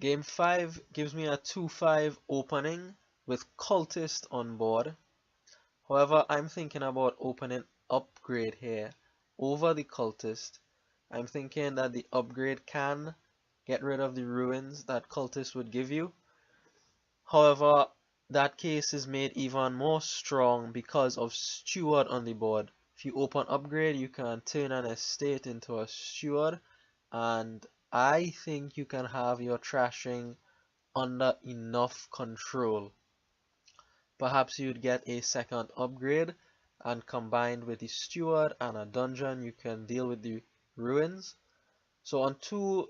Game 5 gives me a 2-5 opening with Cultist on board. However, I'm thinking about opening Upgrade here over the Cultist. I'm thinking that the Upgrade can get rid of the ruins that Cultist would give you. However, that case is made even more strong because of Steward on the board. If you open Upgrade, you can turn an estate into a Steward, and I think you can have your trashing under enough control. Perhaps you'd get a second upgrade, and combined with the Steward and a dungeon, you can deal with the ruins. So on 2,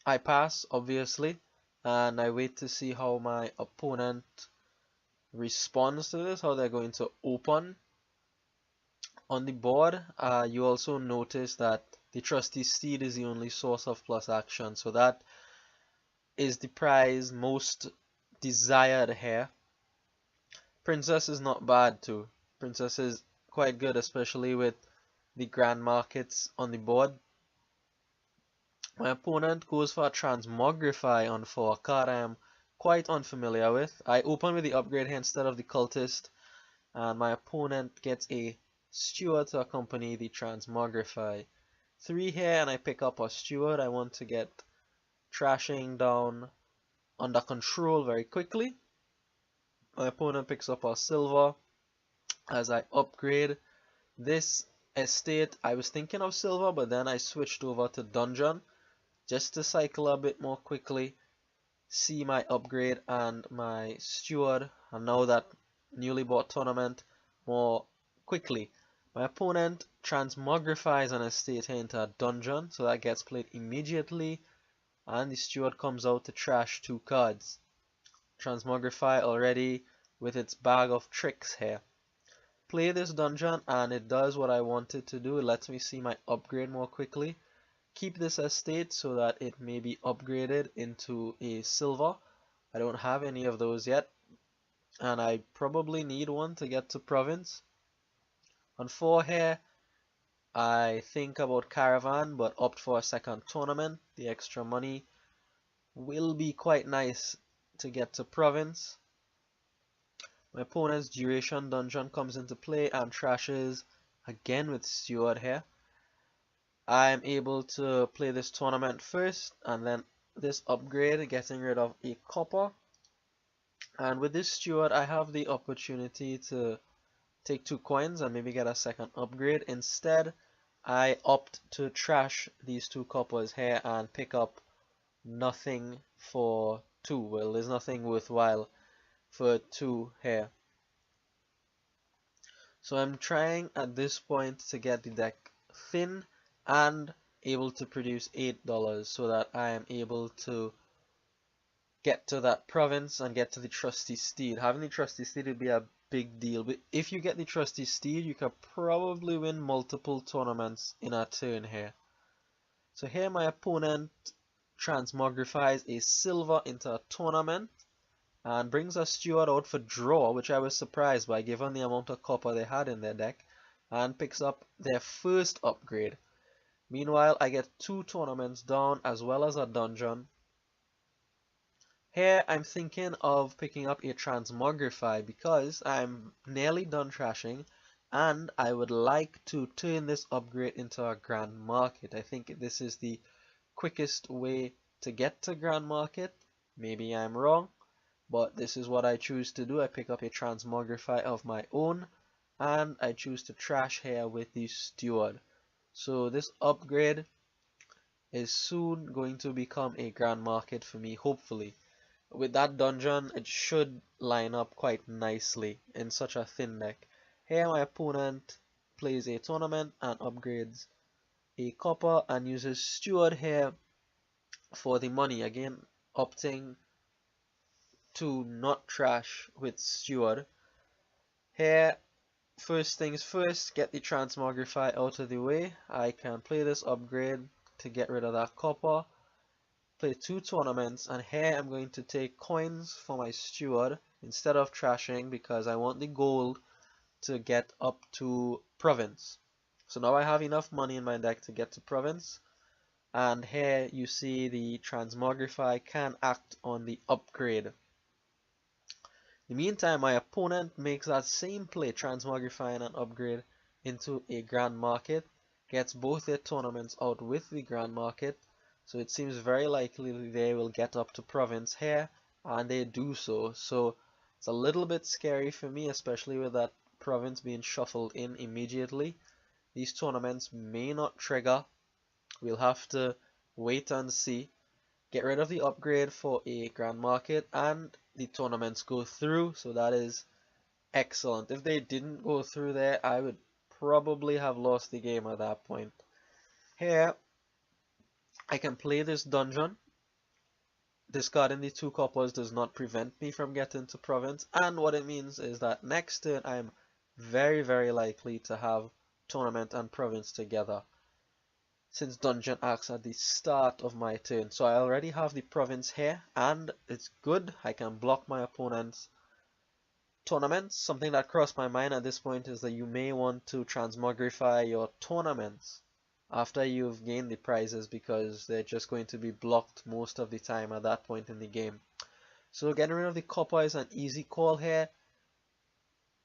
I pass, obviously, and I wait to see how my opponent responds to this, how they're going to open. On the board, you also notice that the Trusty Steed is the only source of plus action, so that is the prize most desired here. Princess is not bad too. Princess is quite good, especially with the grand markets on the board. My opponent goes for a Transmogrify on 4, a card I am quite unfamiliar with. I open with the upgrade here instead of the Cultist, and my opponent gets a Steward to accompany the Transmogrify. 3 here, and I pick up a Steward. I want to get trashing down under control very quickly. My opponent picks up a silver as I upgrade this estate. I was thinking of silver, but then I switched over to dungeon just to cycle a bit more quickly, see my upgrade and my Steward, and now that newly bought tournament more quickly. My opponent transmogrifies an estate here into a dungeon, so that gets played immediately, and the Steward comes out to trash 2 cards. Transmogrify already with its bag of tricks here. Play this dungeon and it does what I want it to do. It lets me see my upgrade more quickly. Keep this estate so that it may be upgraded into a silver. I don't have any of those yet, and I probably need one to get to province. On 4 here, I think about caravan but opt for a second tournament. The extra money will be quite nice to get to province. My opponent's duration dungeon comes into play and trashes again with Steward here. I am able to play this tournament first and then this upgrade, getting rid of a copper. And with this Steward, I have the opportunity to take 2 coins and maybe get a second upgrade. Instead, I opt to trash these 2 coppers here and pick up nothing for 2. Well, there's nothing worthwhile for 2 here. So I'm trying at this point to get the deck thin and able to produce $8 so that I am able to get to that province and get to the Trusty Steed. Having the Trusty Steed would be a big deal, but if you get the Trusty Steed, you could probably win multiple tournaments in a turn here. So here my opponent transmogrifies a silver into a tournament and brings a Steward out for draw, which I was surprised by given the amount of copper they had in their deck, and picks up their first upgrade. Meanwhile, I get 2 tournaments down as well as a dungeon. Here I'm thinking of picking up a Transmogrify because I'm nearly done trashing and I would like to turn this upgrade into a Grand Market. I think this is the quickest way to get to Grand Market. Maybe I'm wrong, but this is what I choose to do. I pick up a Transmogrify of my own and I choose to trash here with the Steward. So this upgrade is soon going to become a Grand Market for me, hopefully. With that dungeon, it should line up quite nicely in such a thin deck. Here my opponent plays a tournament and upgrades a copper and uses Steward here for the money. Again, opting to not trash with Steward. Here, first things first, get the Transmogrify out of the way. I can play this upgrade to get rid of that copper. Play 2 tournaments, and here I'm going to take coins for my Steward instead of trashing because I want the gold to get up to province. So now I have enough money in my deck to get to province. And here you see the Transmogrify can act on the upgrade. In the meantime, my opponent makes that same play, transmogrifying an upgrade into a Grand Market, gets both their tournaments out with the Grand Market, so it seems very likely they will get up to Province here, and they do so. So it's a little bit scary for me, especially with that Province being shuffled in immediately. These tournaments may not trigger. We'll have to wait and see. Get rid of the upgrade for a Grand Market, and the tournaments go through, so that is excellent. If they didn't go through there, I would probably have lost the game at that point. Here, I can play this dungeon. Discarding the 2 coppers does not prevent me from getting to Province, and what it means is that next turn I am very likely to have Tournament and Province together, since dungeon acts at the start of my turn. So I already have the Province here, and it's good. I can block my opponent's tournaments. Something that crossed my mind at this point is that you may want to transmogrify your tournaments after you've gained the prizes, because they're just going to be blocked most of the time at that point in the game. So getting rid of the copper is an easy call here.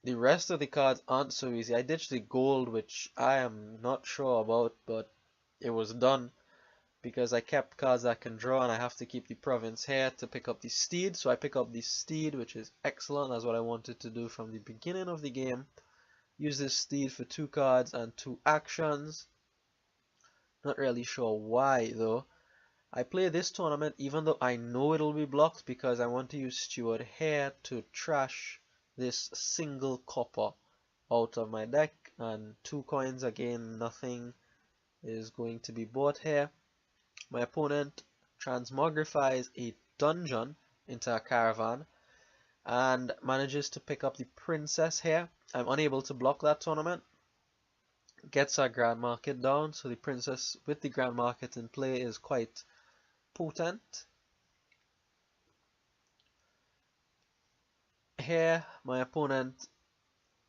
The rest of the cards aren't so easy. I ditched the gold, which I am not sure about, but it was done because I kept cards I can draw, and I have to keep the Province here to pick up the Steed. So I pick up the Steed, which is excellent. That's what I wanted to do from the beginning of the game. Use this Steed for 2 cards and 2 actions. Not really sure why though. I play this tournament even though I know it'll be blocked, because I want to use Steward here to trash this single copper out of my deck, and 2 coins again, nothing is going to be bought here. My opponent transmogrifies a dungeon into a caravan and manages to pick up the princess here. I'm unable to block that tournament. Gets our Grand Market down, so the princess with the Grand Market in play is quite potent. Here my opponent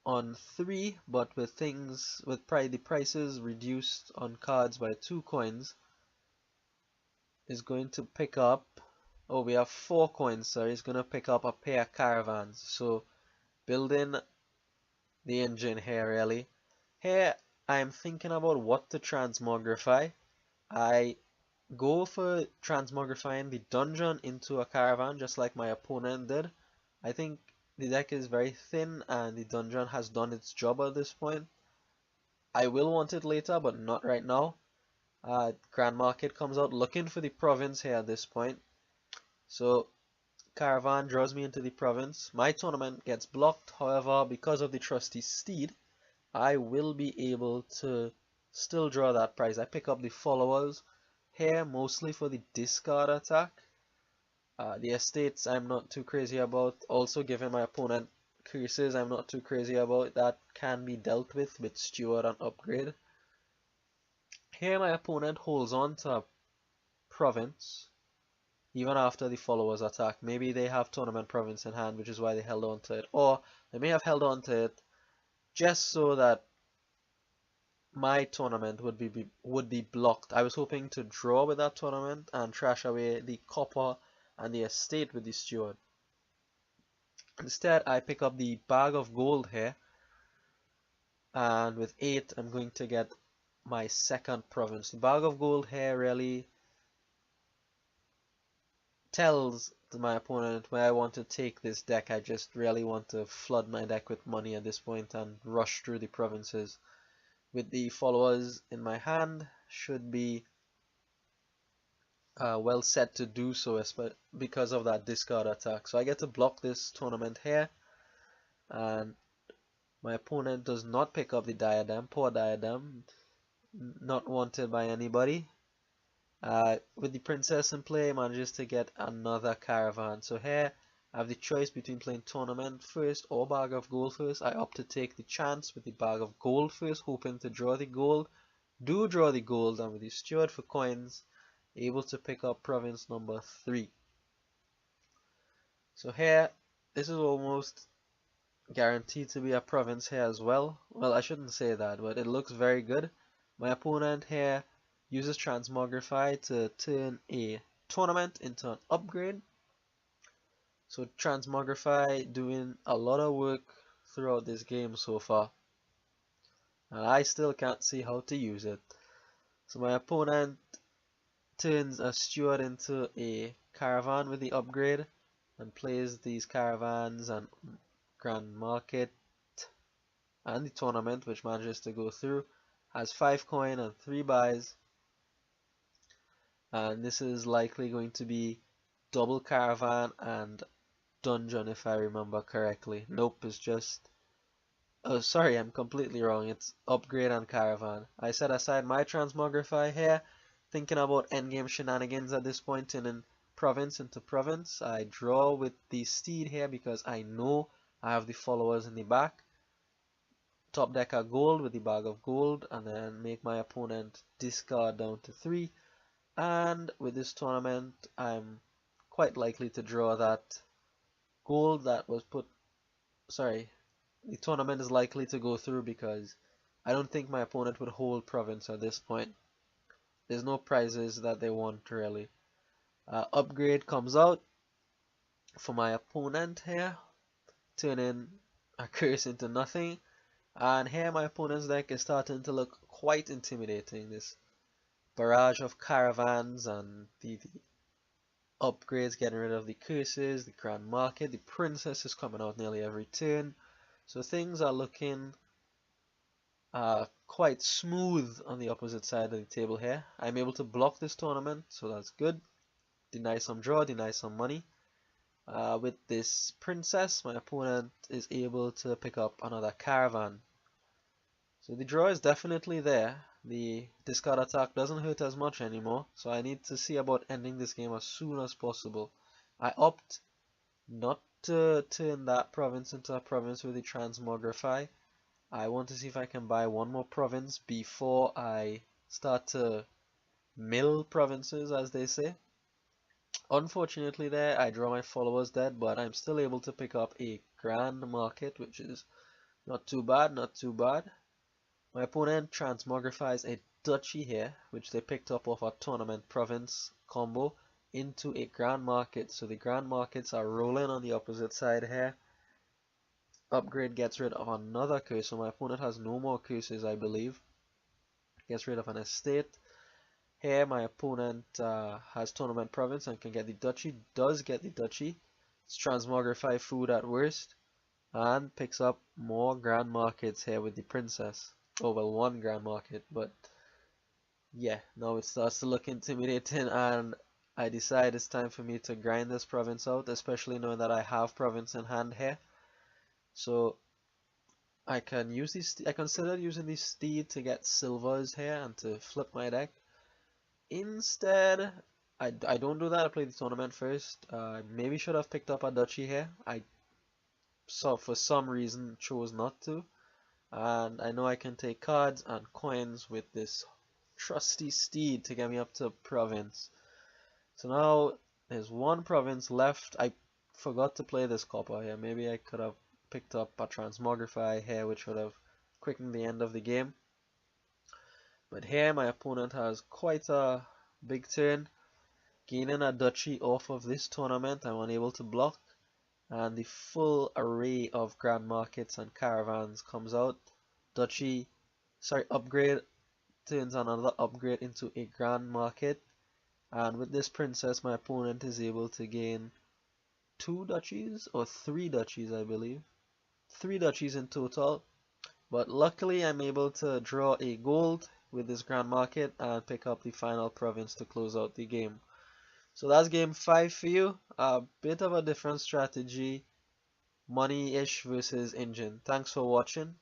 on 3, but with the prices reduced on cards by 2 coins, is going to pick up, oh, we have 4 coins, sorry, he's going to pick up a pair of caravans. So building the engine here really. Here I'm thinking about what to transmogrify. I go for transmogrifying the dungeon into a caravan, just like my opponent did. I think the deck is very thin and the dungeon has done its job at this point. I will want it later, but not right now. Grand Market comes out looking for the Province here at this point. So caravan draws me into the Province. My tournament gets blocked. However, because of the trusty Steed, I will be able to still draw that prize. I pick up the followers here mostly for the discard attack. The estates I'm not too crazy about. Also giving my opponent curses I'm not too crazy about. That can be dealt with Steward and upgrade. Here my opponent holds on to a Province even after the followers attack. Maybe they have Tournament Province in hand, which is why they held on to it. Or they may have held on to it just so that my tournament would be blocked. I was hoping to draw with that tournament and trash away the copper and the estate with the Steward. Instead, I pick up the bag of gold here, and with 8 I'm going to get my second Province. The bag of gold here really tells my opponent where I want to take this deck. I just really want to flood my deck with money at this point and rush through the provinces. With the followers in my hand, should be well set to do so, because of that discard attack. So I get to block this tournament here, and my opponent does not pick up the diadem. Poor diadem, not wanted by anybody. With the princess in play, manages to get another caravan. So here I have the choice between playing tournament first or bag of gold first. I opt to take the chance with the bag of gold first, hoping to draw the gold. Do draw the gold, and with the steward for coins, able to pick up province number 3. So here, this is almost guaranteed to be a province here as well. Well, I shouldn't say that, but it looks very good. My opponent here uses Transmogrify to turn a tournament into an upgrade. So Transmogrify doing a lot of work throughout this game so far, and I still can't see how to use it. So my opponent turns a steward into a caravan with the upgrade and plays these caravans and Grand Market and the tournament, which manages to go through, has 5 coin and 3 buys, and this is likely going to be double caravan and dungeon if I remember correctly. Nope, it's just, oh sorry, I'm completely wrong, it's upgrade and caravan. I set aside my Transmogrify here, thinking about endgame shenanigans at this point, turning province into province. I draw with the steed here because I know I have the followers in the back. Top deck a gold with the bag of gold, and then make my opponent discard down to 3. And with this tournament, I'm quite likely to draw that gold that was put, sorry, the tournament is likely to go through because I don't think my opponent would hold province at this point. There's no prizes that they want really. Upgrade comes out for my opponent here, turning a curse into nothing. And here my opponent's deck is starting to look quite intimidating. This barrage of caravans and the upgrades, getting rid of the curses, the Grand Market, the princess is coming out nearly every turn. So things are looking quite smooth on the opposite side of the table here. I'm able to block this tournament, so that's good. Deny some draw, deny some money. With this princess, my opponent is able to pick up another caravan. So the draw is definitely there. The discard attack doesn't hurt as much anymore, so I need to see about ending this game as soon as possible. I opt not to turn that province into a province with the Transmogrify. I want to see if I can buy one more province before I start to mill provinces, as they say. Unfortunately there, I draw my followers dead, but I'm still able to pick up a Grand Market, which is not too bad, not too bad. My opponent transmogrifies a duchy here, which they picked up off a tournament province combo, into a Grand Market. So the Grand Markets are rolling on the opposite side here. Upgrade gets rid of another curse, so my opponent has no more curses, I believe. Gets rid of an estate. Here my opponent has tournament province and can get the duchy, does get the duchy. It's transmogrify food at worst, and picks up more Grand Markets here with the princess. Oh well, one Grand Market, but yeah, now it starts to look intimidating, and I decide it's time for me to grind this province out, especially knowing that I have province in hand here. So I can use this. I considered using this steed to get silvers here and to flip my deck. Instead, I don't do that. I play the tournament first. Maybe should have picked up a duchy here. I for some reason chose not to. And I know I can take cards and coins with this trusty steed to get me up to province. So now there's one province left. I forgot to play this copper here. Maybe I could have picked up a Transmogrify here, which would have quickened the end of the game. But here my opponent has quite a big turn, gaining a duchy off of this tournament. I'm unable to block, and the full array of Grand Markets and caravans comes out. Upgrade turns another upgrade into a Grand Market, and with this princess my opponent is able to gain 2 duchies or 3 duchies, I believe. 3 duchies in total, but luckily I'm able to draw a gold with this Grand Market and pick up the final province to close out the game. So that's game 5 for you. A bit of a different strategy, money-ish versus engine. Thanks for watching.